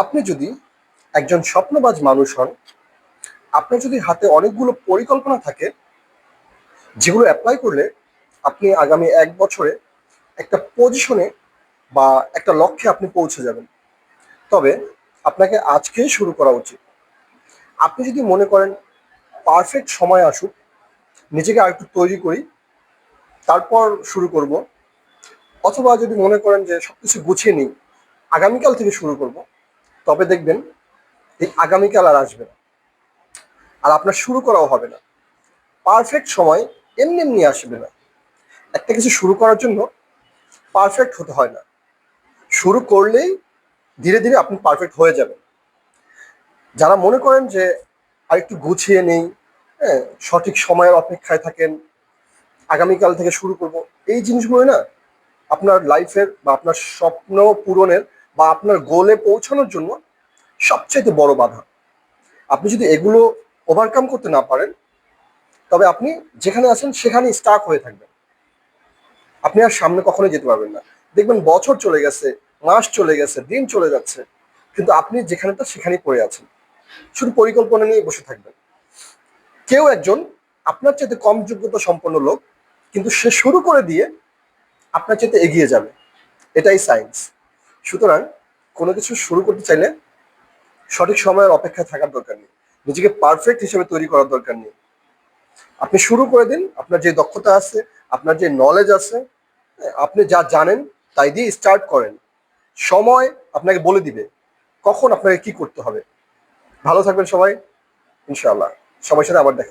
আপনি যদি একজন স্বপ্নবাজ মানুষ হন, আপনার যদি হাতে অনেকগুলো পরিকল্পনা থাকে যেগুলো অ্যাপ্লাই করলে আপনি আগামী ১ বছরে একটা পজিশনে বা একটা লক্ষ্যে আপনি পৌঁছে যাবেন, তবে আপনাকে আজকেই শুরু করা উচিত। আপনি যদি মনে করেন পারফেক্ট সময় আসুক, নিজেকে আরেকটু তৈরি করি, তারপর শুরু করব, অথবা যদি মনে করেন যে সবকিছু গুছিয়ে নিই, আগামীকাল থেকে শুরু করব, তবে দেখবেন এই আগামীকাল আর আসবে না, আর আপনার শুরু করাও হবে না। পারফেক্ট সময় এমনি এমনি আসবে না। একটা কিছু শুরু করার জন্য পারফেক্ট হতে হয় না, শুরু করলেই ধীরে ধীরে আপনি পারফেক্ট হয়ে যাবেন। যারা মনে করেন যে আরেকটু গুছিয়ে নেই, হ্যাঁ, সঠিক সময়ের অপেক্ষায় থাকেন, আগামীকাল থেকে শুরু করব, এই জিনিসগুলো না আপনার লাইফের বা আপনার স্বপ্ন পূরণের বা আপনার গোলে পৌঁছানোর জন্য সবচাইতে বড় বাধা। আপনি যদি এগুলো ওভারকাম করতে না পারেন, তবে আপনি যেখানে আছেন সেখানেই স্টাক হয়ে থাকবেন। আপনি আর সামনে কখনোই যেতে পারবেন না। দেখবেন বছর চলে গেছে, মাস চলে গেছে, দিন চলে যাচ্ছে, কিন্তু আপনি যেখানেটা সেখানেই পড়ে আছেন, শুধু পরিকল্পনা নিয়ে বসে থাকবেন। কেউ একজন আপনার চাইতে কম যোগ্যতা সম্পন্ন লোক, কিন্তু সে শুরু করে দিয়ে আপনার চাইতে এগিয়ে যাবে, এটাই সায়েন্স। সুতরাং কোনো কিছু শুরু করতে চাইলে সঠিক সময়ের অপেক্ষায় থাকার দরকার নেই, নিজেকে পারফেক্ট হিসেবে তৈরি করার দরকার নেই। আপনি শুরু করে দিন, আপনার যে দক্ষতা আছে, আপনার যে নলেজ আছে, আপনি যা জানেন তাই দিয়ে স্টার্ট করেন। সময় আপনাকে বলে দিবে কখন আপনাকে কি করতে হবে। ভালো থাকবেন সবাই, ইনশাআল্লাহ। সবার সাথে আবার দেখা হবে।